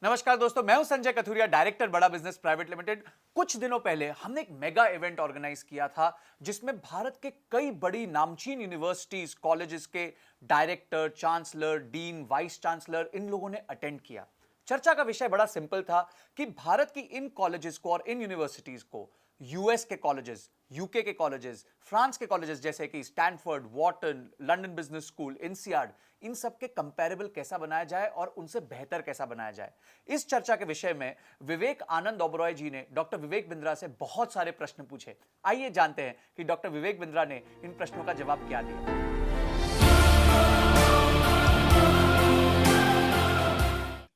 नमस्कार दोस्तों, मैं हूं संजय कथुरिया, डायरेक्टर बड़ा बिजनेस प्राइवेट लिमिटेड। कुछ दिनों पहले हमने एक मेगा इवेंट ऑर्गेनाइज किया था जिसमें भारत के कई बड़ी नामचीन यूनिवर्सिटीज, कॉलेजेस के director, chancellor, dean, vice chancellor, इन लोगों ने अटेंड किया। चर्चा का विषय बड़ा सिंपल था कि भारत की इन कॉलेजेस को और इन यूनिवर्सिटीज को यूएस के कॉलेजेस, यूके के कॉलेजेस, फ्रांस के कॉलेजेस जैसे कि Stanford, Wharton, London business school, INSEAD, इन सब के कंपैरेबल कैसा बनाया जाए और उनसे बेहतर कैसा बनाया जाए। इस चर्चा के विषय में विवेक आनंद ओबरॉय जी ने डॉक्टर विवेक बिंद्रा से बहुत सारे प्रश्न पूछे। आइए जानते हैं कि डॉक्टर विवेक बिंद्रा ने इन प्रश्नों का जवाब क्या दिया।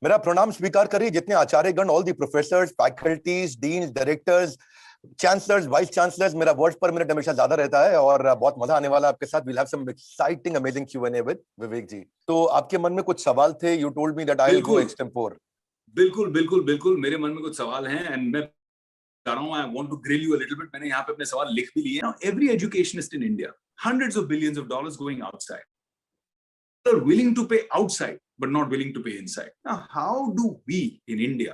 मेरा प्रणाम स्वीकार करिए जितने आचार्यगण, all the professors, faculties, deans, directors, chancellors, vice chancellors. मेरा वर्ड्स पर मिनट हमेशा ज्यादा रहता है और बहुत मजा आने वाला है आपके साथ। We'll have some exciting amazing Q&A with Vivek ji. तो आपके मन में कुछ सवाल थे। You told me that I will go extempore. बिल्कुल बिल्कुल बिल्कुल मेरे मन में कुछ सवाल हैं एंड मैं बता रहा हूं, I want to grill you a little bit. मैंने यहाँ पे अपने सवाल लिख भी लिए हैं। Every educationist in India, hundreds of billions of dollars going outside, are willing to pay outside but not willing to pay inside. Now how do we in India,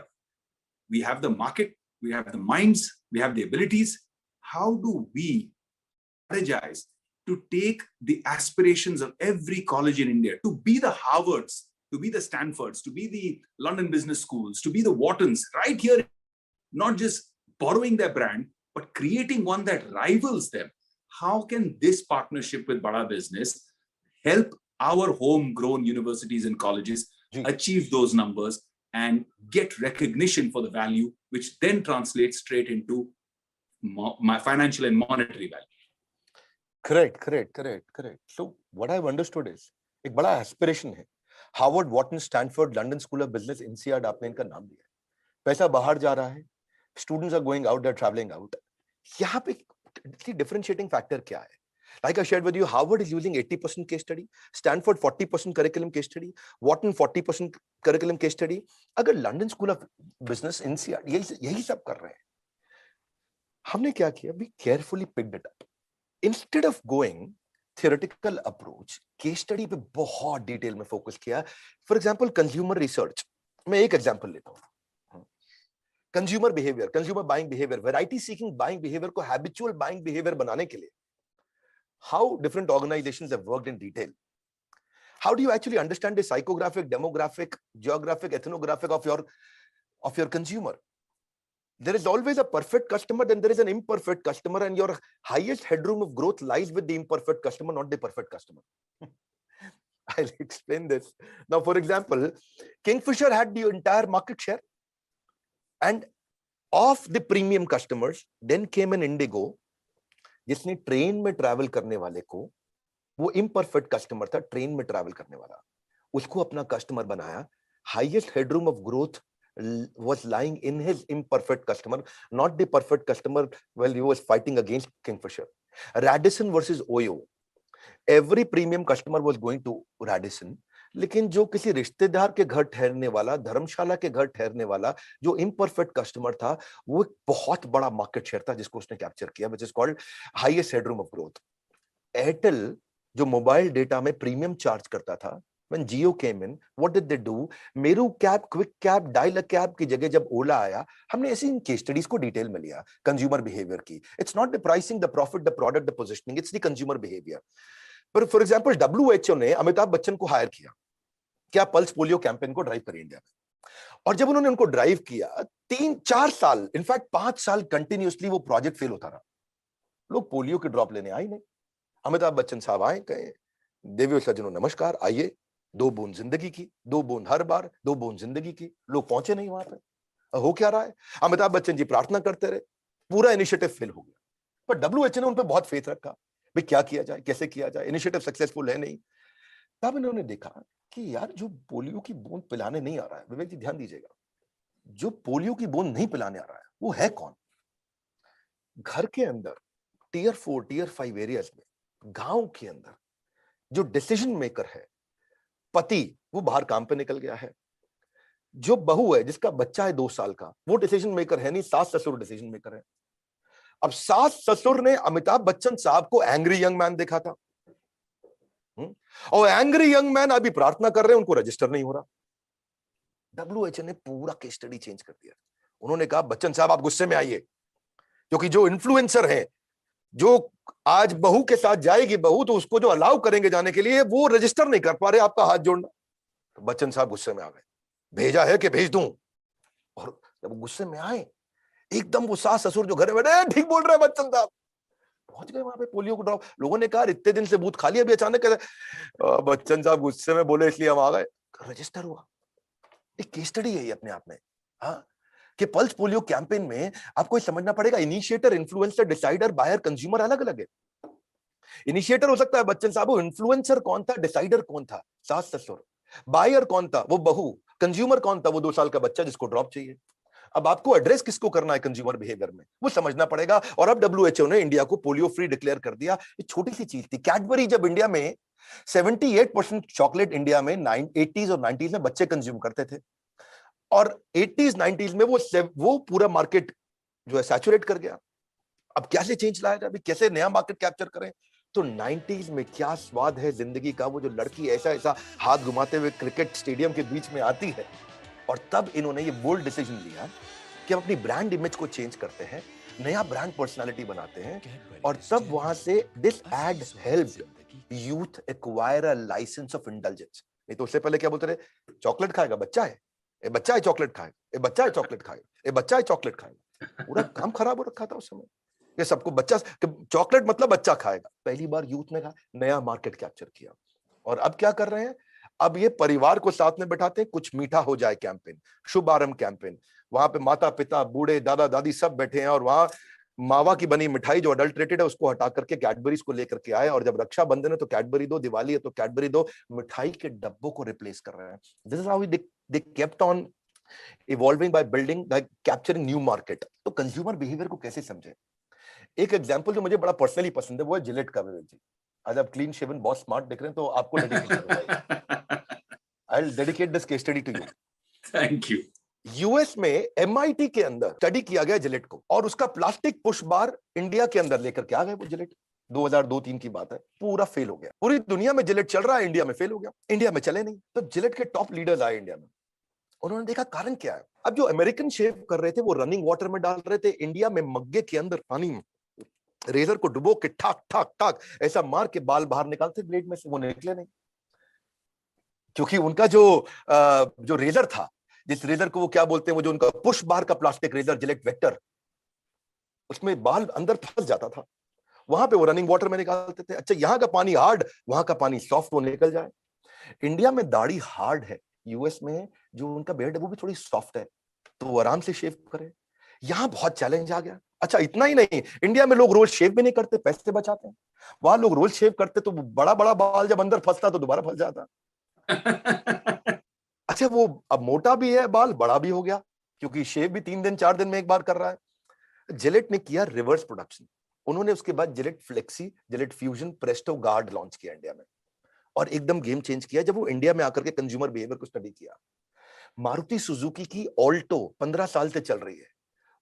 we have the market, we have the minds, we have the abilities, how do we strategize to take the aspirations of every college in India to be the Harvards, to be the Stanfords, to be the London business schools, to be the Whartons right here, not just borrowing their brand but creating one that rivals them? How can this partnership with Bada Business help our homegrown universities and colleges achieve those numbers and get recognition for the value, which then translates straight into my financial and monetary value? Correct. So what I've understood is एक बड़ा aspiration है। Harvard, Wharton, Stanford, London school of business, INSEAD, आपने इनका नाम दिया है। पैसा बाहर जा रहा है, students are going out, they are travelling out. यहाँ पे डिफरेंशिएटिंग फैक्टर क्या है? Like I shared with you, Harvard is using 80% case study, Stanford 40% curriculum case study, Wharton 40% curriculum case study. अगर लंदन स्कूल ऑफ बिजनेस, इंसियाड यही सब कर रहे हैं, हमने क्या किया? We carefully picked it up. Instead of going theoretical approach, case study पे बहुत डिटेल में फोकस किया। फॉर एग्जाम्पल कंज्यूमर रिसर्च, मैं एक एग्जाम्पल लेता हूँ। Consumer behaviour, consumer buying behaviour, variety seeking buying behaviour को हैबिचुअल बाइंग बिहेवियर बनाने के लिए how different organizations have worked in detail. How do you actually understand the psychographic, demographic, geographic, ethnographic of your consumer? There is always a perfect customer, then there is an imperfect customer, and your highest headroom of growth lies with the imperfect customer, not the perfect customer. I'll explain this. Now, for example, Kingfisher had the entire market share, and of the premium customers, then came an Indigo, जिसने train में travel करने वाले को, वो imperfect customer था, train में travel करने वाला, उसको अपना कस्टमर बनाया। Highest headroom of growth was lying in his imperfect customer, not the perfect customer. Well, he was fighting against Kingfisher. Radisson versus Oyo. Every premium customer was going to Radisson, लेकिन जो किसी रिश्तेदार के घर ठहरने वाला, धर्मशाला के घर ठहरने वाला जो इम्परफेक्ट कस्टमर था, वो एक बहुत बड़ा मार्केट शेयर था जिसको उसने कैप्चर किया, which is called highest headroom of growth. Airtel जो मोबाइल डेटा में प्रीमियम चार्ज करता था, when Jio came in, what did they do? Meru cab, quick cab, dial a cab की जगह जब ओला आया, हमने ऐसी इन केस स्टडीज को डिटेल में लिया कंज्यूमर बिहेवियर की। It's not the pricing, the profit, the product, the positioning, it's the consumer behaviour. पर फॉर एग्जांपल WHO ने अमिताभ बच्चन को हायर किया क्या पल्स पोलियो कैंपेन को ड्राइव करें इंडिया में, और जब उन्होंने उनको ड्राइव किया 3-4 साल, इनफैक्ट 5 साल कंटिन्यूअसली वो प्रोजेक्ट फेल होता रहा, लोग पोलियो की ड्रॉप लेने आए नहीं। अमिताभ बच्चन साहब आए, कहे देवियों सज्जनों नमस्कार, आइए, 2 बूंद जिंदगी की, 2 बूंद हर बार, 2 बूंद जिंदगी की। लोग पहुंचे नहीं वहां पे। हो क्या रहा है? अमिताभ बच्चन जी प्रार्थना करते रहे, पूरा इनिशिएटिव फेल हो गया। पर WHO ने उन पर बहुत फेथ रखा, भाई क्या किया जाए, कैसे किया जाए, इनिशिएटिव सक्सेसफुल है नहीं। तब इन्होंने देखा कि यार जो पोलियो की बूंद पिलाने नहीं आ रहा है, विवेक जी ध्यान दीजिएगा, जो पोलियो की बूंद नहीं पिलाने आ रहा है वो है कौन? घर के अंदर टियर 4, टियर 5 एरियाज में, गांव के अंदर जो डिसीजन मेकर है, पति वो बाहर काम पे निकल गया है, जो बहू है जिसका बच्चा है 2 साल का, वो डिसीजन मेकर है नहीं, सास ससुर डिसीजन मेकर है। अब सास ससुर ने अमिताभ बच्चन साहब को एंग्री यंग मैन देखा था, और एंग्री यंग मैन अभी प्रार्थना कर रहे हैं, उनको रजिस्टर नहीं हो रहा। डब्ल्यूएचओ ने पूरा केस स्टडी चेंज कर दिया। उन्होंने कहा बच्चन साहब आप गुस्से में आइए, क्योंकि जो इन्फ्लुएंसर है, जो आज बहू के साथ जाएगी बहू, तो उसको जो अलाउ करेंगे जाने के लिए, वो रजिस्टर नहीं कर पा रहे आपका हाथ जोड़ना। तो बच्चन साहब गुस्से में आ गए, भेजा है कि भेज दूं? और जब गुस्से में आए, एकदम वो सास ससुर जो घर में बैठे, ठीक बोल रहे हैं बच्चन साहब, पहुंच गए वहां पे पोलियो को ड्रॉप। लोगों ने कहा इतने दिन से बूथ खाली, अभी अचानक बच्चन साहब गुस्से में बोले इसलिए हम आ गए। रजिस्टर हुआ। एक केस स्टडी है ये अपने आप में। हाँ, कि पल्स पोलियो कैंपेन में आपको ये समझना पड़ेगा, initiator, influencer, decider, buyer, consumer अलग अलग है। इनिशिएटर हो सकता है बच्चन साहब, वो इन्फ्लुएंसर कौन था, डिसाइडर कौन था, सास ससुर। बायर कौन था, वो बहू। कंज्यूमर कौन था, वो 2 साल का बच्चा जिसको ड्रॉप चाहिए। अब आपको एड्रेस किसको करना है कंज्यूमर बिहेवियर में, वो समझना पड़ेगा। और अब डब्ल्यूएचओ ने इंडिया को पोलियो फ्री डिक्लेयर कर दिया। ये छोटी सी चीज थी। कैडबरी जब इंडिया में 78% चॉकलेट इंडिया में 80s और 90s में बच्चे कंज्यूम करते थे, और 80s 90s में वो पूरा मार्केट जो है सैचुरेट कर गया। अब कैसे चेंज लाया जाए, कैसे नया मार्केट कैप्चर करें? तो 90s में क्या स्वाद है जिंदगी का, वो जो लड़की ऐसा ऐसा हाथ घुमाते हुए क्रिकेट स्टेडियम के बीच में आती है। और तब इन्होंने ये बोल्ड डिसीजन लिया कि हम अपनी ब्रांड इमेज को चेंज करते हैं, नया ब्रांड पर्सनालिटी बनाते हैं। और तब वहां से this ad helped youth acquire a licence of indulgence. नहीं तो उससे पहले क्या बोलते रहे, चॉकलेट खाएगा बच्चा है, ए बच्चा है चॉकलेट खाएगा, ए बच्चा है चॉकलेट खाएगा, ए बच्चा है चॉकलेट खाएगा। पूरा काम खराब हो रखा था उस समय। ये सबको बच्चा, चॉकलेट मतलब बच्चा खाएगा। पहली बार यूथ ने कहा, नया मार्केट कैप्चर किया। और अब क्या कर रहे हैं, अब ये परिवार को साथ में बैठाते हैं, कुछ मीठा हो जाए कैंपेन, शुभारंभ कैंपेन। वहां पे माता पिता, बूढ़े, दादा दादी सब बैठे हैं, और वहां मावा की बनी मिठाई जो अडल्ट्रेटेड है उसको हटा करके कैडबरीज को लेकर के आए। और जब रक्षाबंधन है तो कैडबरी दो, दिवाली है तो कैडबरी दो, मिठाई के डब्बों को रिप्लेस कर रहे हैं। This is how they kept on evolving by building, bye capturing new market. तो कंज्यूमर बिहेवियर को कैसे समझे? एक एग्जांपल जो मुझे बड़ा पर्सनली पसंद है वो है जिलेट का। विवेक जी, आज आप क्लीन शेवन, बहुत स्मार्ट दिख रहे हैं, तो आपको डेडिकेशन हो जाएगी। I will dedicate this case study to you. Thank you. US में एमआईटी के अंदर स्टडी किया गया जिलेट को, और उसका प्लास्टिक पुश बार इंडिया के अंदर लेकर के आ गए वो जिलेट। 2002-3 की बात है। पूरा फेल हो गया। पूरी दुनिया में जिलेट चल रहा है, इंडिया में फेल हो गया। इंडिया में चले नहीं। तो जिलेट के टॉप लीडर्स आए इंडिया में, उन्होंने देखा कारण क्या है। अब जो अमेरिकन शेव कर रहे थे वो रनिंग वाटर में डाल रहे थे, इंडिया में मग्गे के अंदर पानी में रेजर को डुबो के ठाक ठाक ठाक ऐसा मार के बाल बाहर निकालते ब्लेड में से, वो निकले नहीं। क्योंकि उनका जो रेजर था, जिस रेजर को वो क्या बोलते हैं, वो जो उनका पुश बार का प्लास्टिक रेजर जिलेट वेक्टर, उसमें बाल अंदर फंस जाता था। वहां पे वो रनिंग वाटर में निकालते थे। अच्छा, यहाँ का पानी हार्ड, वहां का पानी सॉफ्ट, वो निकल जाए। इंडिया में दाढ़ी हार्ड है, यूएस में जो उनका बेल्ट है वो भी थोड़ी सॉफ्ट है, तो वो आराम से शेव करे। यहां बहुत चैलेंज आ गया। अच्छा, इतना ही नहीं, इंडिया में लोग रोज शेव भी नहीं करते, पैसे बचाते हैं। वहां लोग रोज शेव करते तो बड़ा बड़ा बाल जब अंदर फंसता तो दोबारा फंस जाता। अच्छा, वो अब मोटा भी है बाल, बड़ा भी हो गया, क्योंकि शेव भी 3 दिन 4 दिन में एक बार कर रहा है। जिलेट ने किया रिवर्स प्रोडक्शन। उन्होंने उसके बाद Gillette flexi, Gillette fusion, Presto guard launch किया इंडिया में, और एकदम गेम चेंज किया जब वो इंडिया में आकर के कंज्यूमर बिहेवियर को स्टडी किया। मारुति सुजुकी की ऑल्टो 15 साल से चल रही है,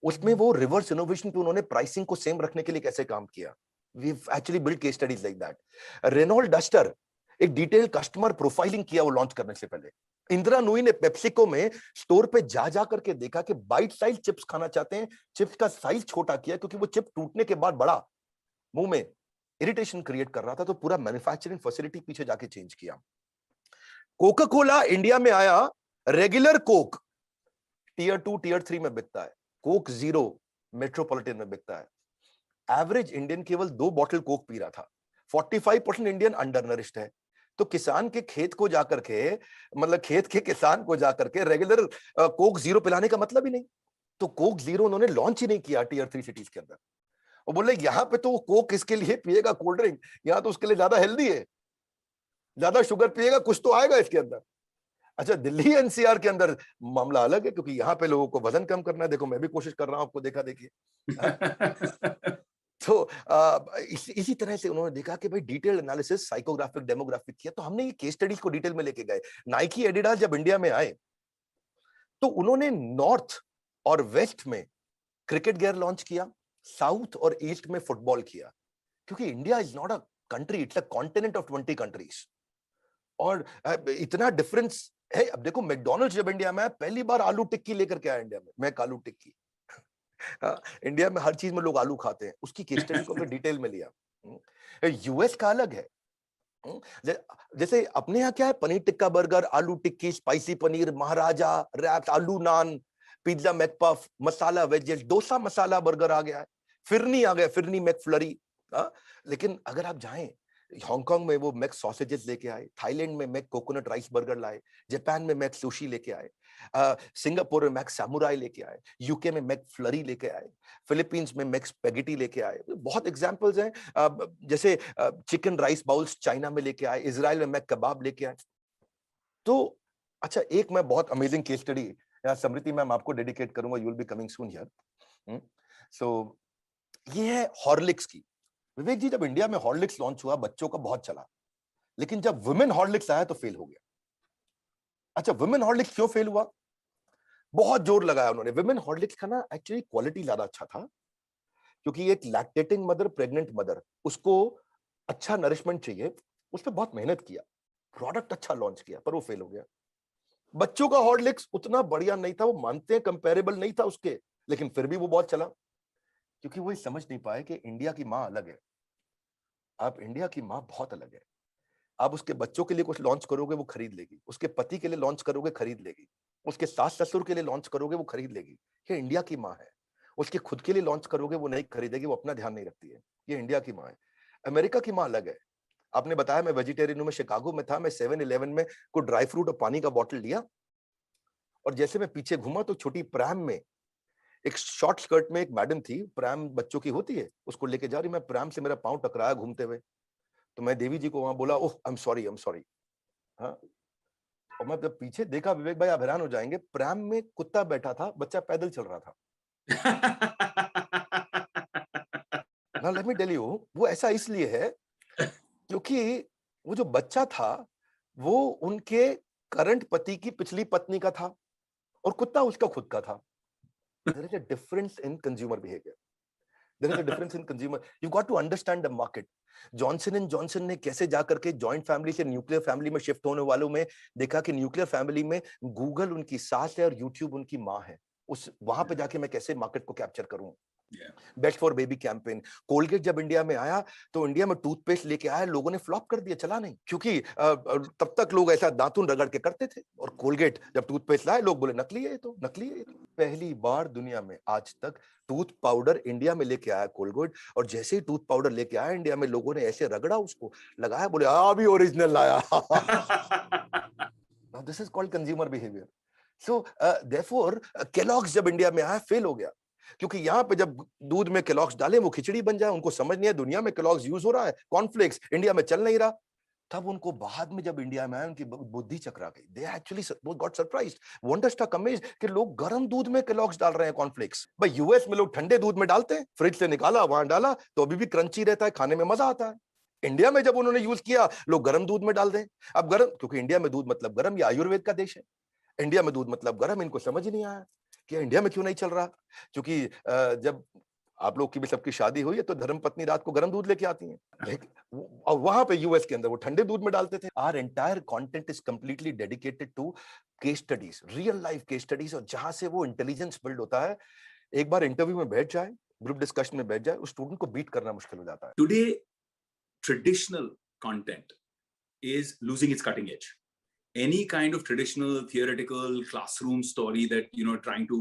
उसमें वो रिवर्स इनोवेशन पे उन्होंने प्राइसिंग को सेम रखने के लिए कैसे काम किया। We actually build case studies like that. Renault Duster, एक डिटेल कस्टमर प्रोफाइलिंग किया वो लॉन्च करने से पहले। इंदिरा नूई ने पेप्सिको में स्टोर पे जा करके देखा कि बाइट साइज चिप्स खाना चाहते हैं, चिप्स का साइज छोटा किया, क्योंकि वो चिप टूटने के बाद बड़ा मुंह में इरिटेशन क्रिएट कर रहा था, तो पूरा मैन्युफैक्चरिंग फैसिलिटी पीछे जाके चेंज किया। कोका कोला इंडिया में आया, रेगुलर कोक टीयर 2 टीयर 3 में बिकता है, कोक जीरो मेट्रोपॉलिटन में बिकता है। एवरेज इंडियन केवल 2 बॉटल कोक पी रहा था। 45% इंडियन अंडर नरिश्ड है। तो किसान के खेत को जाकर के, मतलब खेत के किसान को जाकर के रेगुलर कोक जीरो पिलाने का मतलब ही नहीं। तो कोक जीरो उन्होंने लॉन्च ही नहीं किया टीयर 3 सिटीज के अंदर। वो बोले यहाँ पे तो कोक किसके लिए पिएगा कोल्ड ड्रिंक, यहाँ तो उसके लिए ज्यादा हेल्दी है, ज्यादा शुगर पिएगा कुछ तो आएगा इसके अंदर। अच्छा, दिल्ली एनसीआर के अंदर मामला अलग है, क्योंकि यहाँ पे लोगों को वजन कम करना है। देखो, मैं भी कोशिश कर रहा हूं, आपको देखा देखिए। तो इसी तरह से उन्होंने देखा कि भाई डिटेल एनालिसिस, साइकोग्राफिक, डेमोग्राफिक किया। तो हमने ये केस स्टडीज को डिटेल में लेके गए। नाइकी, एडिडास जब इंडिया में आए तो उन्होंने नॉर्थ और वेस्ट में क्रिकेट गियर लॉन्च किया, साउथ और ईस्ट में फुटबॉल किया, क्योंकि India is not a country, it's a continent of 20 countries. और इतना डिफरेंस है। अब देखो मैकडोनल्ड्स जब इंडिया में आया, पहली बार आलू टिक्की लेकर के आया इंडिया में, मैक आलू टिक्की। हाँ, इंडिया में हर चीज में लोग आलू खाते हैं, उसकी केस स्टडी को हमने डिटेल में लिया। यूएस का अलग है। हम्म, जै- जैसे अपने यहाँ क्या है, पनीर टिक्का बर्गर, आलू टिक्की, स्पाइसी पनीर, महाराजा रैप्स, आलू नान, पिज्जा मैकपफ, मसाला वेजेस, डोसा मसाला बर्गर आ गया है, फिरनी आ गया, फिरनी मैकफ्लरी। हाँ, लेकिन अगर आप जाएं हांगकांग में, वो मैक सॉसेजेस लेके आए, थाईलैंड में मैक कोकोनट राइस बर्गर लाए, जापान में मैक सुशी लेके आए, सिंगापुर में मैक सामुराई लेके आए, यूके में मैक फ्लरी लेके आए, फिलीपींस में मैक स्पेगेटी लेके आए। बहुत एग्जांपल्स हैं। जैसे चिकन राइस बाउल्स चाइना में लेके आए, इजराइल में मैक कबाब लेके आए। तो अच्छा, एक मैं बहुत अमेजिंग केस स्टडी यहाँ समृति मैम आपको डेडिकेट करूंगा, you will be coming soon here. So ये है हॉर्लिक्स की। विवेक जी, जब इंडिया में हॉर्लिक्स लॉन्च हुआ, बच्चों का बहुत चला, लेकिन जब वुमेन हॉर्लिक्स आया तो फेल हो गया। अच्छा, वुमेन हॉर्लिक्स क्यों फेल हुआ? बहुत जोर लगाया उन्होंने। वुमेन हॉर्लिक्स का ना एक्चुअली क्वालिटी ज्यादा अच्छा था, क्योंकि एक लैक्टेटिंग मदर, प्रेग्नेंट मदर, उसको अच्छा नरिशमेंट चाहिए, उस पर बहुत मेहनत किया, प्रोडक्ट अच्छा लॉन्च किया, पर वो फेल हो गया। बच्चों का हॉर्लिक्स उतना बढ़िया नहीं था, वो मानते हैं कंपेरेबल नहीं था उसके, लेकिन फिर भी वो बहुत चला, क्योंकि वो ये समझ नहीं पाए कि इंडिया की माँ अलग है। आप इंडिया की माँ बहुत अलग है। आप उसके बच्चों के लिए कुछ लॉन्च करोगे, वो खरीद लेगी। उसके पति के लिए लॉन्च करोगे, खरीद लेगी। उसके सास ससुर के लिए लॉन्च करोगे, वो खरीद लेगी। ये इंडिया की माँ है। उसके खुद के लिए लॉन्च करोगे, वो नहीं खरीदेगी, वो अपना ध्यान नहीं रखती है। ये इंडिया की माँ है। अमेरिका की माँ अलग है। आपने बताया मैं वेजिटेरियन हूं, मैं शिकागो में था, मैं 7-Eleven में कोई ड्राई फ्रूट और पानी का बॉटल लिया, और जैसे मैं पीछे घूमा तो छोटी प्रैम में, एक शॉर्ट स्कर्ट में एक मैडम थी, प्रैम बच्चों की होती है, उसको लेके जा रही, मैं प्रैम से मेरा पांव टकराया घूमते हुए, तो मैं देवी जी को वहां बोला, oh I am sorry, I am sorry. हाँ, और मैं जब पीछे देखा, विवेक भाई आप हैरान हो जाएंगे, प्रैम में कुत्ता बैठा था, बच्चा पैदल चल रहा था। ना लेट मी टेल यू, वो ऐसा इसलिए है क्योंकि वो जो बच्चा था, वो उनके करंट पति की पिछली पत्नी का था, और कुत्ता उसका खुद का था। There is a difference in consumer behaviour. There is a difference in consumer, you got to understand the market. Johnson and Johnson ने कैसे जाकर के जॉइंट फैमिली से न्यूक्लियर फैमिली में शिफ्ट होने वालों में देखा कि न्यूक्लियर फैमिली में गूगल उनकी सास है और यूट्यूब उनकी माँ है। उस वहां पे जाके मैं कैसे मार्केट को कैप्चर करूं। Yeah. Best for baby campaign. Colgate जब इंडिया में आया, तो इंडिया में टूथपेस्ट लेके आया, लोगों ने फ्लॉप कर दिया, चला नहीं, क्योंकि तब तक लोग ऐसा दांतुन रगड़ के करते थे, और कोलगेट जब टूथपेस्ट लाए, लोग बोले नकली है, ये तो नकली है, ये तो। पहली बार दुनिया में आज तक टूथ पाउडर इंडिया में लेके आया कोलगेट, और जैसे ही टूथ पाउडर लेके आया इंडिया में, लोगों ने ऐसे रगड़ा उसको, लगाया, बोले अभी ओरिजिनल लाया। Now this is called consumer behavior. So therefore Kellogg's जब इंडिया में आया, फेल हो गया, क्योंकि यहाँ पे जब दूध में केलॉग्स डाले, वो खिचड़ी बन जाए, उनको समझ नहीं है दुनिया में केलॉग्स यूज हो रहा है, कॉर्नफ्लेक्स इंडिया में चल नहीं रहा। तब उनको बाद में जब इंडिया में आया, उनकी बुद्धि चकरा गई, they actually got surprised, wonder struck amazed कि लोग गर्म दूध में केलॉग्स डाल रहे हैं कॉर्नफ्लेक्स। भाई यूएस में लोग ठंडे दूध में डालते हैं, फ्रिज से निकाला, वहां डाला, तो अभी भी क्रंची रहता है, खाने में मजा आता है। इंडिया में जब उन्होंने यूज किया, लोग गर्म दूध में डाल दें। अब गर्म, क्योंकि इंडिया में दूध मतलब गर्म, ये आयुर्वेद का देश है, इंडिया में दूध मतलब गर्म, इनको समझ ही नहीं आया कि इंडिया में क्यों नहीं चल रहा। क्योंकि जब आप लोग की भी सबकी शादी हुई है, तो धर्म पत्नी रात को गर्म दूध लेके आती हैं, और वहां पे यूएस के अंदर वो ठंडे दूध में डालते थे। Our entire content is completely dedicated to case studies, real life case studies, और जहां से वो इंटेलिजेंस बिल्ड होता है। एक बार इंटरव्यू में बैठ जाए, ग्रुप डिस्कशन में बैठ जाए, उस स्टूडेंट को बीट करना मुश्किल हो जाता है। Today, traditional content is losing its cutting edge. Any kind of traditional theoretical classroom story that trying to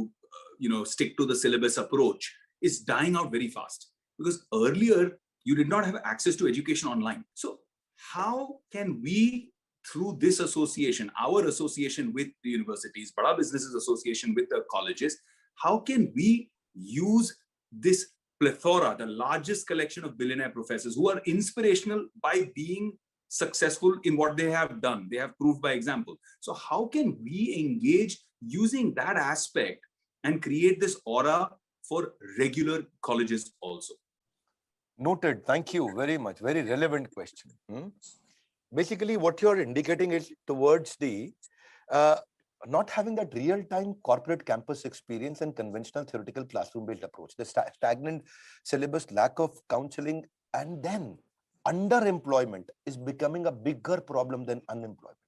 stick to the syllabus approach is dying out very fast, because earlier you did not have access to education online. So how can we, through this association, our association with the universities, Bada Businesses Association with the colleges, how can we use this plethora, the largest collection of billionaire professors who are inspirational by being successful in what they have done, they have proved by example. So how can we engage using that aspect and create this aura for regular colleges also? Noted. Thank you very much. Very relevant question. Basically, what you're indicating is towards the not having that real-time corporate campus experience and conventional theoretical classroom-based approach, the stagnant syllabus, lack of counseling, and then underemployment is becoming a bigger problem than unemployment.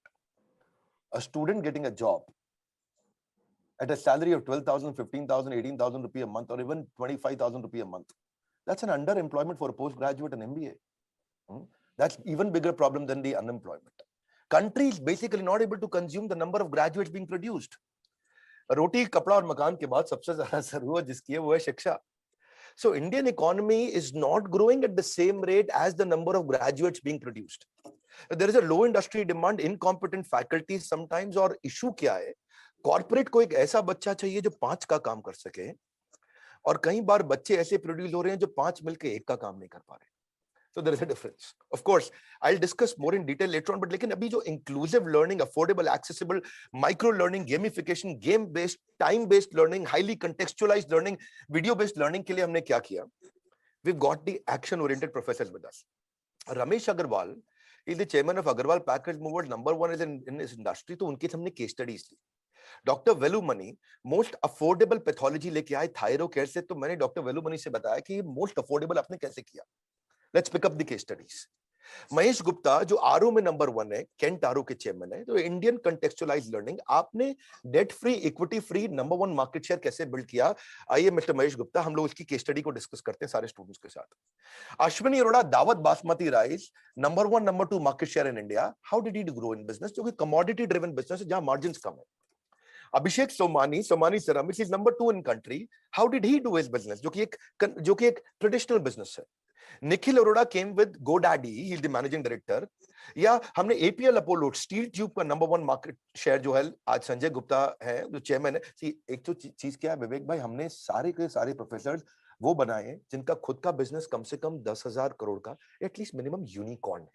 a student getting a job at a salary of 12,000, 15,000, 18,000 rupee a month, or even 25,000 rupee a month. That's an underemployment for a postgraduate and MBA. That's even bigger problem than the unemployment. Countries basically not able to consume the number of graduates being produced. रोटी कपड़ा और मकान के बाद सबसे ज्यादा जरूरत जिसकी है वो है शिक्षा. So Indian economy is not growing at the same rate as the number of graduates being produced. There is a low industry demand, incompetent faculty sometimes, और issue क्या है? Corporate को एक ऐसा बच्चा चाहिए जो 5 का काम कर सके, और कई बार बच्चे ऐसे प्रोड्यूस हो रहे हैं जो 5 मिलके 1 का काम नहीं कर पा रहे. So there is a difference. Of course, I'll discuss more in detail later on, but लेकिन अभी जो inclusive learning, affordable, accessible, micro learning, gamification, game based, time based learning, highly contextualized learning, video based learning के लिए हमने क्या किया? We've got the action oriented professors with us. Ramesh Agarwal is the chairman of Agarwal Package Movers, number 1 is in this industry. तो उनके हमने case studies ली. Doctor Velumani most affordable pathology लेके आए थायरो केयर से. तो मैंने डॉक्टर वेलुमणि से बताया कि मोस्ट अफोर्डेबल आपने कैसे किया. Let's pick up the case studies. Mahesh Gupta जो आरओ में नंबर 1 है, केंट आरओ के चेयरमैन है. तो इंडियन कंटेक्चुअलाइज्ड लर्निंग, आपने debt free, equity free number 1 market share कैसे बिल्ड किया? आइए मिस्टर महेश गुप्ता, हम लोग इसकी केस स्टडी को डिस्कस करते हैं सारे स्टूडेंट्स के साथ. अश्विनी अरोड़ा, दावत basmati rice, number 1 number 2 market share in India. How did he grow in business, जो कि कमोडिटी ड्रिवन बिजनेस है जहां मार्जिन कम है. Abhishek Somani ceramics is number 2 in country. How did he do his business, जो कि एक ट्रेडिशनल बिजनेस है. Nikhil Arora came with GoDaddy, he is the managing director. या हमने एपीएल अपोलो स्टील ट्यूब का नंबर 1 मार्केट शेयर जो है, आज संजय गुप्ता है जो चेयरमैन है. एक तो चीज क्या है विवेक भाई, हमने सारे के सारे प्रोफेसर वो बनाए जिनका खुद का बिजनेस कम से कम 10,000 करोड़ का एटलीस्ट मिनिमम यूनिकॉर्न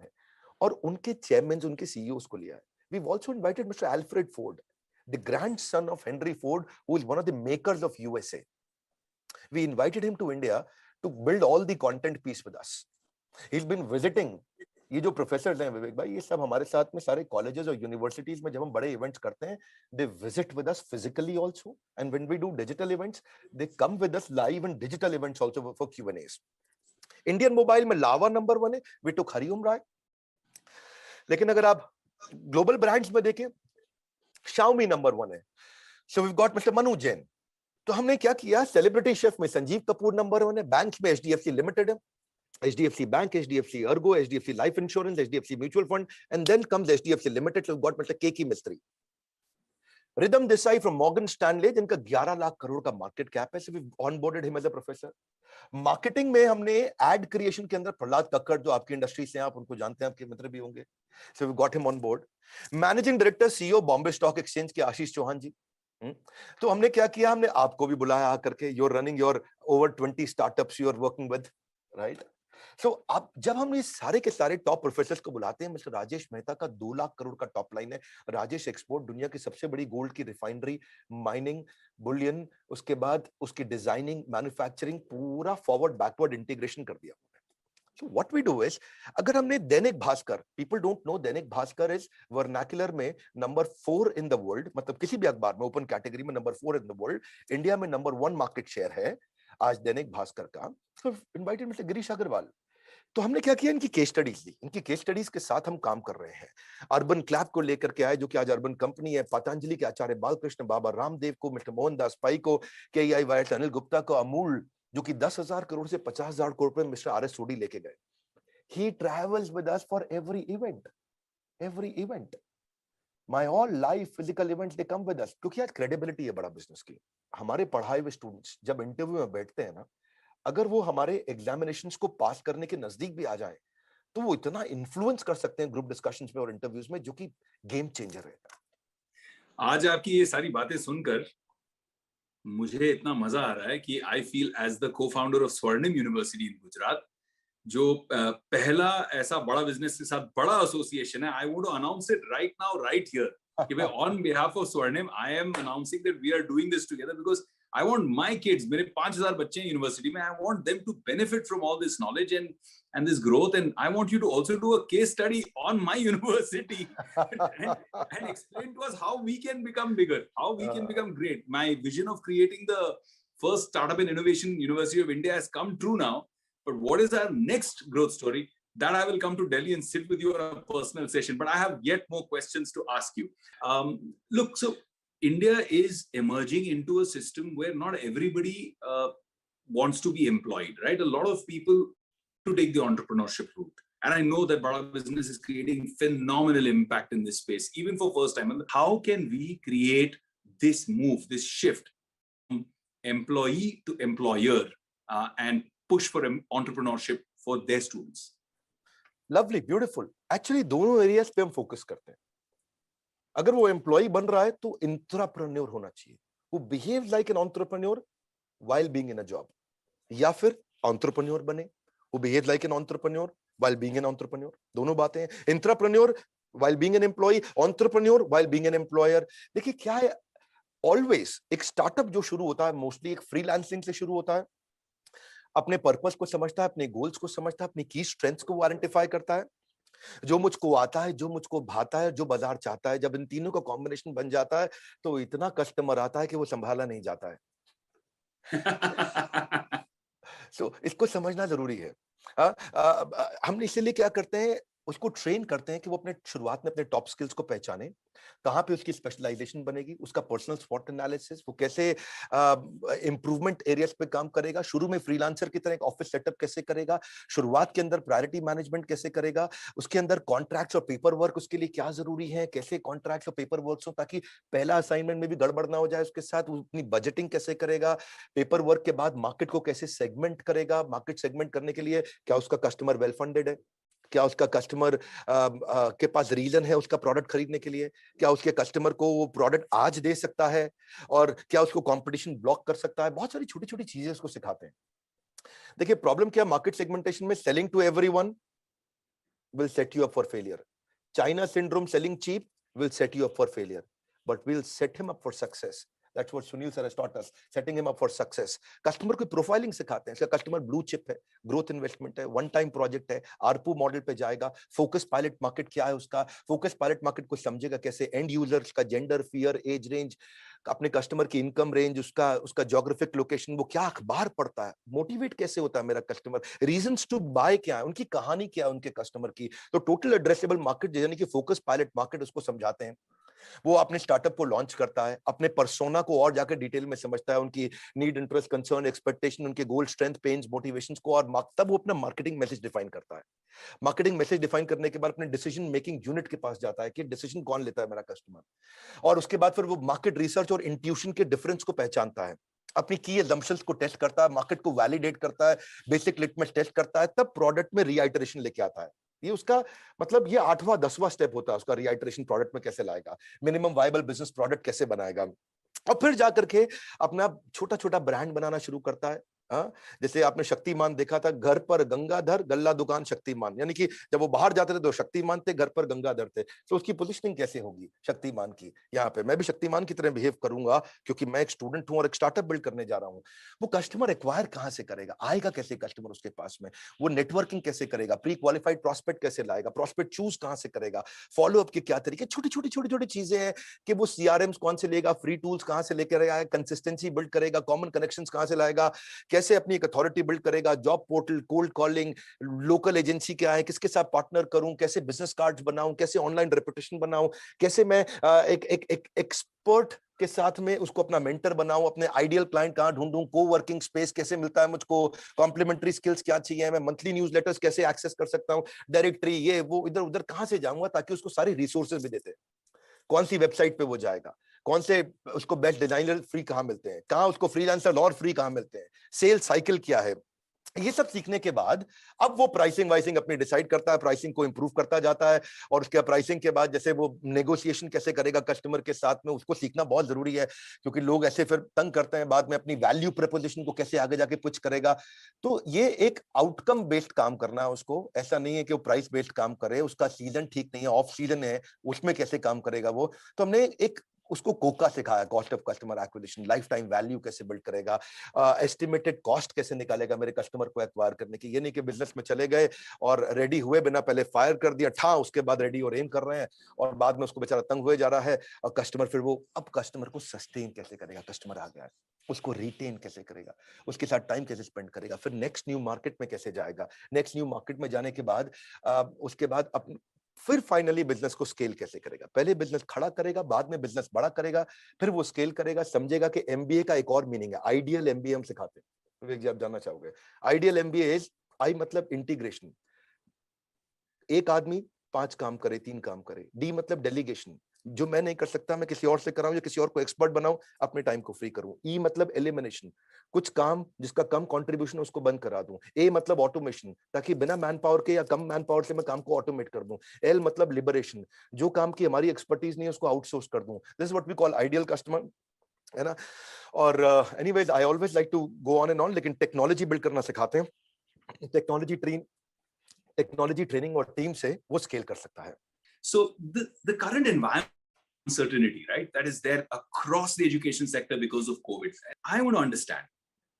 है, और उनके चेयरमैन, उनके सीईओस को लिया है. We've also invited Mr. Alfred Ford, the grandson of Henry Ford, who is one of the makers of USA. We invited him to India to build all the content piece with us. He's been visiting. ये जो professor हैं विवेक भाई, ये सब हमारे साथ में सारे कॉलेजेस और यूनिवर्सिटीज में जब हम बड़े इवेंट्स करते हैं, they visit with us physically also, and when we do digital events, they come with us live and digital events also for Q&As. Indian mobile में लावा नंबर 1 है, we took हरिओम राय. लेकिन अगर आप ग्लोबल ब्रांड्स में देखें, Xiaomi number 1 है. So we've got Mr. Manu Jain. तो हमने क्या किया, सेलिब्रिटी शेफ में संजीव कपूर नंबर 1 है. बैंक्स में HDFC लिमिटेड है, HDFC bank, HDFC Ergo, HDFC life insurance, HDFC mutual fund, and then comes HDFC limited. So we've got Mr. Keki Mistry. Rhythm Desai from Morgan Stanley, जिनका 11 लाख करोड़ का मार्केट कैप है. So we've onboarded him as a professor. Marketing में हमने add creation के अंदर प्रहलाद कक्कड़, जो आपकी industry से हैं, आप उनको जानते हैं, आपके मित्र भी होंगे. So we got him on board. Managing director CEO Bombay stock exchange के आशीष चौहान जी. तो हमने क्या किया, हमने आपको भी बुलाया आकर के. you're running your over 20 startups you are working with, right? So आप जब हम ये सारे के सारे टॉप प्रोफेसर्स को बुलाते हैं, मिस्टर राजेश मेहता का 2 लाख करोड़ का टॉप लाइन है. राजेश एक्सपोर्ट, दुनिया की सबसे बड़ी गोल्ड की रिफाइनरी, माइनिंग, बुलियन, उसके बाद उसकी डिजाइनिंग, मैन्युफैक्चरिंग, पूरा फॉरवर्ड बैकवर्ड इंटीग्रेशन कर दिया. So what we do is, अगर हमने Dainik Bhaskar, people don't know Dainik Bhaskar is vernacular में नंबर 4 in the world, मतलब किसी भी अखबार में ओपन कैटेगरी में number 4 in the world. India में नंबर 1 मार्केट शेयर है आज दैनिक भास्कर का. So invited mister Girish Agarwal. तो हमने क्या किया, इनकी केस स्टडीज ली. इनकी केस स्टडीज के साथ हम काम कर रहे हैं. अर्बन क्लैब को लेकर के आए, जो कि आज अर्बन कंपनी है. पतंजलि के आचार्य बालकृष्ण, बाबा रामदेव को, मिस्टर मोहनदास पाई को, KEI वायर्स अनिल गुप्ता को, अमूल जो कि 10,000 करोड़ से 50,000 करोड़ पे मिस्टर RS सोडी लेके गए. He travels with us for every event. My all live physical events they come with us. क्योंकि आज क्रेडिबिलिटी है बड़ा बिजनेस की. हमारे पढ़ाए हुए स्टूडेंट्स जब इंटरव्यू में बैठते हैं ना, अगर वो हमारे एग्जामिनेशंस को पास करने के नजदीक भी आ जाए, तो वो इतना इन्फ्लुएंस कर सकते हैं ग्रुप डिस्कशंस में और इंटरव्यूज में, जो कि गेम चेंजर है. आज आपकी ये सारी बातें सुनकर मुझे इतना मजा आ रहा है कि I feel as the co-founder of Swarnim university in Gujarat, जो पहला ऐसा बड़ा बिजनेस के साथ बड़ा एसोसिएशन है. I want to announce it right now, right here, कि भाई on behalf of Swarnim I am announcing that we are doing this together, because I want my kids, मेरे 5,000 बच्चे हैं यूनिवर्सिटी में, I want them to benefit from all this knowledge and this growth, and I want you to also do a case study on my university and explain to us how we can become bigger, how we can become great. My vision of creating the first startup and innovation university of India has come true now, but what is our next growth story? that I will come to Delhi and sit with you on a personal session. But I have yet more questions to ask you. Look, so India is emerging into a system where not everybody wants to be employed, right? A lot of people to take the entrepreneurship route. And I know that Bada Business is creating phenomenal impact in this space, even for first time. How can we create this move, this shift from employee to employer and push for entrepreneurship for their students? Lovely, beautiful. Actually दोनों areas पे हम focus करते हैं. अगर वो employ बन रहा है तो एंटरप्रेन्योर होना चाहिए, वो behave like an entrepreneur while being in a job, या फिर एंटरप्रेन्योर बने, वो behave like an entrepreneur while being an entrepreneur. दोनों बातें हैं. Entrepreneur while being an employ, entrepreneur while being an employer. देखिए क्या है, ऑलवेज एक स्टार्टअप जो शुरू होता है मोस्टली एक फ्रीलांसिंग से शुरू होता है. अपने पर्पस को समझता है, अपने गोल्स को समझता है, अपनी की स्ट्रेंथ्स को आइडेंटिफाई करता है, जो मुझको आता है, जो मुझको भाता है, जो बाजार चाहता है. जब इन तीनों का कॉम्बिनेशन बन जाता है तो इतना कस्टमर आता है कि वो संभाला नहीं जाता है. सो इसको समझना जरूरी है. हम इसीलिए क्या करते हैं, उसको ट्रेन करते हैं कि वो अपने शुरुआत में अपने टॉप स्किल्स को पहचाने, कहां पे उसकी स्पेशलाइजेशन बनेगी, उसका पर्सनल स्वॉट एनालिसिस, वो कैसे इंप्रूवमेंट एरियाज पे काम करेगा, शुरू में फ्रीलांसर की तरह एक ऑफिस सेटअप कैसे करेगा, शुरुआत के अंदर प्रायोरिटी मैनेजमेंट कैसे करेगा, उसके अंदर कॉन्ट्रैक्ट्स और पेपर वर्क उसके लिए क्या जरूरी है, कैसे कॉन्ट्रैक्ट्स और पेपर वर्क हो ताकि पहला असाइनमेंट में भी गड़बड़ ना हो जाए. उसके साथ वो अपनी बजटिंग कैसे करेगा, पेपर वर्क के बाद मार्केट को कैसे सेगमेंट करेगा, मार्केट सेगमेंट करने के लिए क्या उसका कस्टमर वेल फंडेड है, क्या उसका कस्टमर के पास रीजन है उसका प्रोडक्ट खरीदने के लिए, क्या उसके कस्टमर को वो प्रोडक्ट आज दे सकता है, और क्या उसको कंपटीशन ब्लॉक कर सकता है. बहुत सारी छोटी छोटी चीजें उसको सिखाते हैं. देखिए प्रॉब्लम क्या, मार्केट सेगमेंटेशन में selling to everyone will set you up for failure. China syndrome, selling cheap will set you up for failure, but will set him up for success. That's what Sunil sir has taught us, setting him up for success. Customer को profiling सिखाते हैं. इसका customer blue chip है, growth investment है, one time project है, ARPU model पे जाएगा, focus pilot market क्या है उसका, फोकस पायलट मार्केट को समझेगा कैसे, एंड यूजर्स का जेंडर, फियर, एज रेंज, अपने कस्टमर की इनकम रेंज, उसका ज्योग्राफिक लोकेशन, वो क्या अखबार पढ़ता है, मोटिवेट कैसे होता है मेरा कस्टमर, रीजंस टू बाय क्या है, उनकी कहानी क्या है उनके कस्टमर की. तो टोटल एड्रेसेबल मार्केट यानी कि फोकस पायलट मार्केट उसको समझाते हैं. वो अपने स्टार्टअप को लॉन्च करता है, अपने पर्सोना को और जाकर डिटेल में समझता है, उनकी नीड, इंटरेस्ट, कंसर्न, एक्सपेक्टेशन, उनके गोल, स्ट्रेंथ, पेन्स, मोटिवेशंस को, और तब वो अपना मार्केटिंग मैसेज डिफाइन करता है. मार्केटिंग मैसेज डिफाइन करने के बाद अपने डिसीजन मेकिंग यूनिट के पास जाता है कि डिसीजन कौन लेता है मेरा कस्टमर, और उसके बाद फिर वो मार्केट रिसर्च और इंट्यूशन के डिफरेंस को पहचानता है, अपनी की असम्पशंस को टेस्ट करता है, मार्केट को वैलिडेट करता है, बेसिक लिटमस टेस्ट करता है, तब प्रोडक्ट में रीआइटरेशन लेके आता है. ये उसका मतलब ये 8वां 10वां स्टेप होता है उसका. रीआइटरेशन प्रोडक्ट में कैसे लाएगा, मिनिमम वायबल बिजनेस प्रोडक्ट कैसे बनाएगा, और फिर जाकर के अपना छोटा छोटा ब्रांड बनाना शुरू करता है. हाँ, जैसे आपने शक्तिमान देखा था, घर पर गंगाधर, गल्ला दुकान शक्तिमान, यानी कि जब वो बाहर जाते थे तो शक्तिमान थे, घर पर गंगाधर थे. तो उसकी पोजीशनिंग कैसे होगी शक्तिमान की, यहाँ पे मैं भी शक्तिमान की तरह बिहेव करूंगा क्योंकि मैं एक स्टूडेंट हूं और एक स्टार्टअप बिल्ड करने जा रहा हूँ. वो कस्टमर एक्वायर कहां से करेगा, आएगा कैसे कस्टमर उसके पास में, वो नेटवर्किंग कैसे करेगा, प्री क्वालिफाइड प्रॉस्पेक्ट कैसे लाएगा, प्रॉस्पेक्ट चूज कहां से करेगा, फॉलो अप के क्या तरीके, छोटी छोटी छोटी छोटी चीजें हैं कि वो सीआरएम्स कौन से लेगा, फ्री टूल्स कहां से लेकर आएगा, कंसिस्टेंसी बिल्ड करेगा, कॉमन कनेक्शंस कहां से लाएगा, कैसे अपनी एक अथॉरिटी बिल्ड करेगा, job portal, cold calling, local agency क्या है, किसके साथ पार्टनर करूं, कैसे बिजनेस कार्ड्स बनाऊं, कैसे ऑनलाइन रेपुटेशन बनाऊं, कैसे मैं एक एक्सपर्ट के साथ में उसको अपना मेंटर बनाऊं, अपने आइडियल क्लाइंट कहां ढूंढूं, को वर्किंग स्पेस कैसे मिलता है मुझको, कॉम्प्लीमेंट्री स्किल्स क्या चाहिए, मैं मंथली न्यूज़लेटर्स कैसे एक्सेस कर सकता हूं, डायरेक्टरी, ये वो इधर उधर कहां से जाऊंगा ताकि उसको सारी रिसोर्सेज भी देते, कौन सी वेबसाइट पे वो जाएगा, कौन से उसको बेस्ट डिजाइनर फ्री कहां मिलते हैं, कहां उसको फ्रीलांसर और फ्री कहां मिलते हैं, सेल साइकिल क्या है. ये सब सीखने के बाद अब वो प्राइसिंग वाइसिंग अपनी डिसाइड करता है, प्राइसिंग को इंप्रूव करता जाता है, और उसके प्राइसिंग के बाद जैसे वो नेगोशिएशन कैसे करेगा कस्टमर के साथ में, उसको सीखना बहुत जरूरी है क्योंकि लोग ऐसे फिर तंग करते हैं बाद में, अपनी वैल्यू प्रपोजिशन को कैसे आगे जाके पिच करेगा. तो ये एक आउटकम बेस्ड काम करना है उसको, ऐसा नहीं है कि वो प्राइस बेस्ड काम करे, उसका सीजन ठीक नहीं है, ऑफ सीजन है, उसमें कैसे काम करेगा वो. तो हमने एक उसको कोका सिखाया, cost of customer acquisition, life time value कैसे बिल्ड करेगा, एस्टिमेटेड कॉस्ट कैसे निकालेगा मेरे कस्टमर को एक्वायर करने की। ये नहीं कि बिजनेस में चले गए और रेडी हुए बिना पहले फायर कर दिया ठा, उसके बाद रेडी और एम कर रहे हैं और बाद में उसको बेचारा तंग हुए जा रहा है और कस्टमर फिर वो अब कस्टमर को सस्टेन कैसे करेगा, कस्टमर आ गया है उसको रिटेन कैसे करेगा, उसके साथ टाइम कैसे स्पेंड करेगा, फिर नेक्स्ट न्यू मार्केट में कैसे जाएगा, नेक्स्ट न्यू मार्केट में जाने के बाद उसके बाद फिर फाइनली बिजनेस को स्केल कैसे करेगा। पहले बिजनेस खड़ा करेगा, बाद में बिजनेस बड़ा करेगा, फिर वो स्केल करेगा। समझेगा कि एमबीए का एक और मीनिंग है, आइडियल एमबीए हम सिखाते हैं, विवेक जी आप जानना चाहोगे। आइडियल एमबीए इज, आई मतलब इंटीग्रेशन, एक आदमी 5 काम करे, 3 काम करे। डी मतलब डेलीगेशन, जो मैं नहीं कर सकता मैं किसी और से कराऊं या किसी और को एक्सपर्ट बनाऊं, अपने टाइम को फ्री करूं। ई मतलब एलिमिनेशन, कुछ काम जिसका कम कंट्रीब्यूशन है उसको बंद करा दूं। ए मतलब ऑटोमेशन, ताकि बिना मैन पावर के या कम मैन पावर से मैं काम को ऑटोमेट कर दूं। एल मतलब लिबरेशन, जो काम की हमारी एक्सपर्टीज नहीं है उसको आउटसोर्स कर दूं। This is what we call ideal customer, है ना। और anyways I always like to go on and on, लेकिन टेक्नोलॉजी बिल्ड करना सिखाते हैं। टेक्नोलॉजी ट्रेनिंग और टीम से वो स्केल कर सकता है। So the current environment uncertainty, right, that is there across the education sector because of COVID. I want to understand,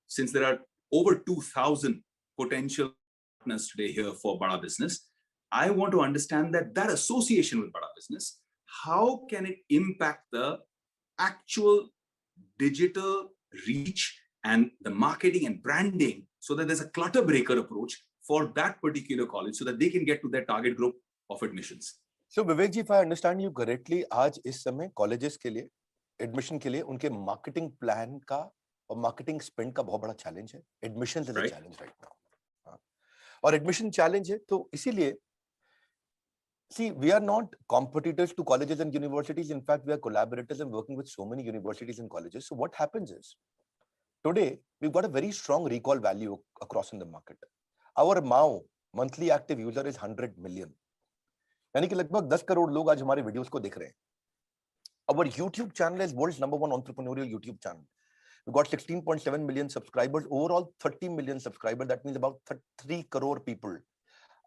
since there are over 2,000 potential partners today here for Bada Business, I want to understand that association with Bada Business, how can it impact the actual digital reach and the marketing and branding, so that there's a clutter breaker approach for that particular college so that they can get to their target group of admissions. So Vivek ji, if I understand you correctly, आज इस समय colleges के लिए admission के लिए उनके marketing plan का और मार्केटिंग स्पेंड का बहुत बड़ा चैलेंज है। Admission is a challenge right now, और एडमिशन चैलेंज है तो इसीलिए see we are not competitors to colleges and universities. In fact, we are collaborators and working with so many universities and colleges. So what happens is today we've got a very strong recall value across in the market. Our MAU, monthly active user, is 100 million. यानी कि लगभग 10 करोड़ लोग आज हमारे videos को देख रहे हैं। Our YouTube channel is world's #1 entrepreneurial YouTube channel. We've got 16.7 million subscribers, overall 30 million subscribers. That means about 3 crore people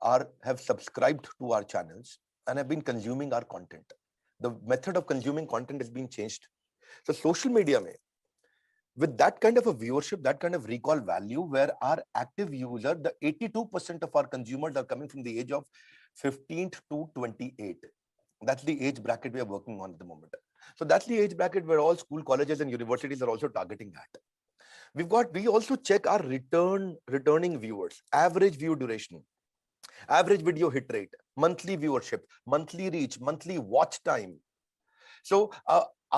have subscribed to our channels and have been consuming our content. The method of consuming content has been changed. So social media mein, with that kind of a viewership, that kind of recall value, where our active user, the 82% of our consumers are coming from the age of 15 to 28. That's the age bracket we are working on at the moment. So that's the age bracket where all school, colleges and universities are also targeting at. We also check our returning viewers, average view duration, average video hit rate, monthly viewership, monthly reach, monthly watch time. So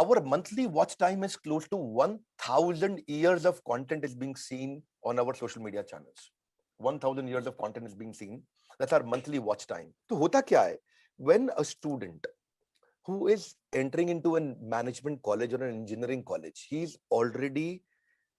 our monthly watch time is close to 1,000 years of content is being seen on our social media channels. 1,000 years of content is being seen. That's our monthly watch time. So hota kya hai? When a student who is entering into a management college or an engineering college,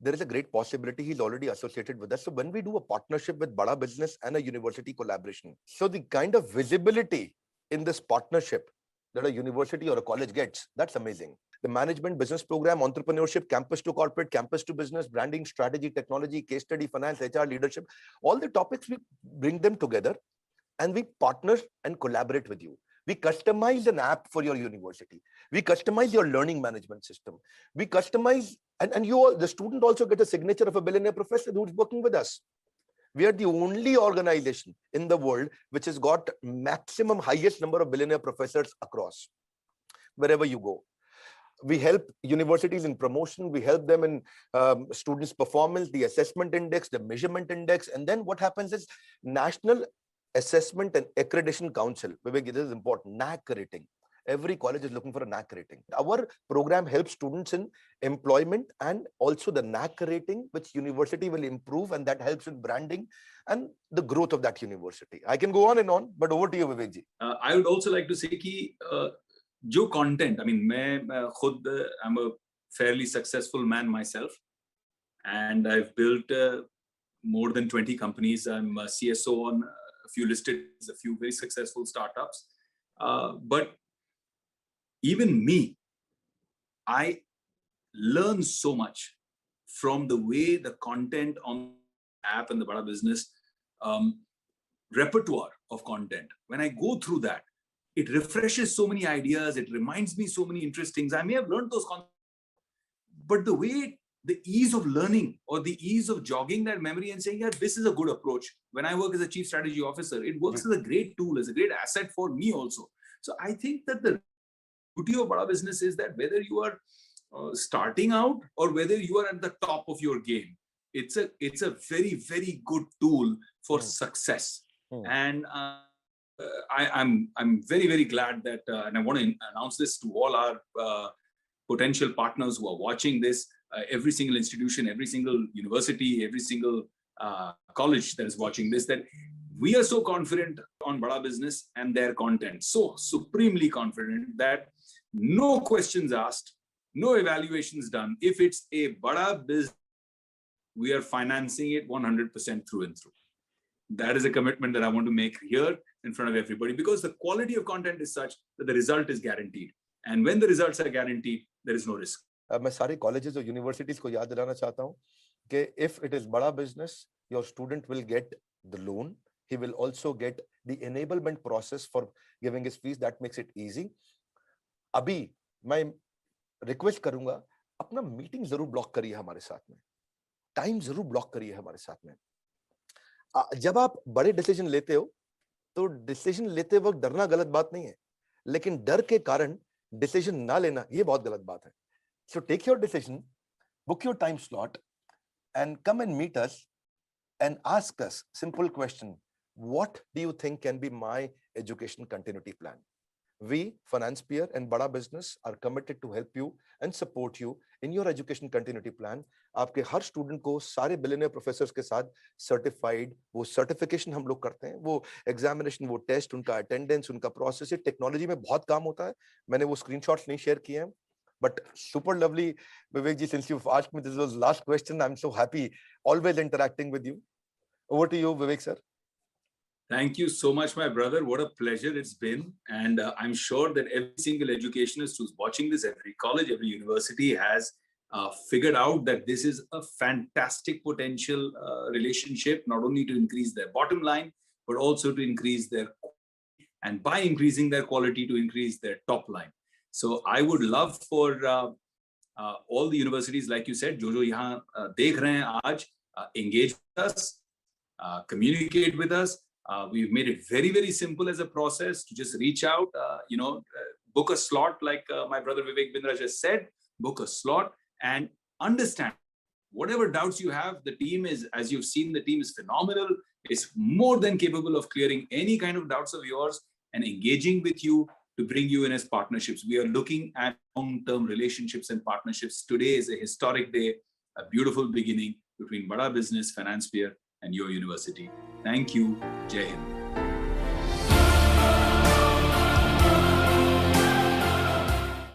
there is a great possibility he's already associated with us. So when we do a partnership with Bada Business and a university collaboration, so the kind of visibility in this partnership that a university or a college gets, that's amazing. The management business program, entrepreneurship, campus to corporate, campus to business, branding, strategy, technology, case study, finance, HR, leadership, all the topics, we bring them together and we partner and collaborate with you. We customize an app for your university. We customize your learning management system. We customize, and the student also gets a signature of a billionaire professor who's working with us. We are the only organization in the world which has got maximum highest number of billionaire professors across, wherever you go. We help universities in promotion. We help them in students' performance, the assessment index, the measurement index. And then what happens is National Assessment and Accreditation Council. Vivek, this is important. NAC rating. Every college is looking for a NAC rating. Our program helps students in employment and also the NAC rating, which university will improve, and that helps in branding and the growth of that university. I can go on and on, but over to you, Vivek ji. I would also like to say कि जो content, I mean, I'm a fairly successful man myself, and I've built more than 20 companies. I'm a CSO on a few listed, a few very successful startups. But even me, I learn so much from the way the content on the app and the Bada Business repertoire of content. When I go through that, it refreshes so many ideas. It reminds me so many interesting things. I may have learned those concepts, but the ease of learning or the ease of jogging that memory and saying, yeah, this is a good approach. When I work as a chief strategy officer, it works as a great tool, as a great asset for me also. So I think that the beauty of Bada Business is that whether you are starting out or whether you are at the top of your game, it's a very, very good tool for success. And I'm very, very glad that, and I want to announce this to all our potential partners who are watching this, every single institution, every single university, every single college that is watching this, that we are so confident on Bada Business and their content, so supremely confident that no questions asked, no evaluations done. If it's a Bada Business, we are financing it 100% through and through. That is a commitment that I want to make here in front of everybody, because the quality of content is such that the result is guaranteed. And when the results are guaranteed, there is no risk. मैं सारे colleges और universities को याद दिलाना चाहता हूँ कि if it is Bada Business, your student will get the loan. He will also get the enablement process for giving his fees. That makes it easy. अभी मैं रिक्वेस्ट करूंगा, अपना मीटिंग जरूर ब्लॉक करिए हमारे साथ में, टाइम जरूर ब्लॉक करिए हमारे साथ में. जब आप बड़े डिसीजन लेते हो तो डिसीजन लेते वक्त डरना गलत बात नहीं है, लेकिन डर के कारण डिसीजन ना लेना ये बहुत गलत बात है. So take your decision, book your time slot and come and meet us and ask us simple question: what do you think can be my education continuity plan? We, FinancePeer and Bada Business, are committed to help you and support you in your education continuity plan. आपके हर student को सारे billionaire professors के साथ certified वो certification हम लोग करते हैं, वो एग्जामिनेशन, वो टेस्ट, उनका अटेंडेंस, उनका प्रोसेस, टेक्नोलॉजी में बहुत काम होता है. मैंने वो स्क्रीनशॉट्स नहीं शेयर किए हैं, but super lovely, Vivek ji. Since you've asked me, this was last question. I'm so happy, always interacting with you. Over to you, Vivek sir. Thank you so much, my brother. What a pleasure it's been. And I'm sure that every single educationist who's watching this, every college, every university has figured out that this is a fantastic potential relationship, not only to increase their bottom line, but also to increase their, and by increasing their quality, to increase their top line. So I would love for all the universities, like you said, जो यहाँ देख रहे हैं आज, engage with us, communicate with us. We've made it very, very simple as a process to just reach out, book a slot, like my brother Vivek Bindra just said, book a slot and understand whatever doubts you have. The team is, as you've seen, the team is phenomenal. It's more than capable of clearing any kind of doubts of yours and engaging with you to bring you in as partnerships. We are looking at long-term relationships and partnerships. Today is a historic day, a beautiful beginning between Bada Business, FinancePeer, and your university. Thank you. Jai Hind.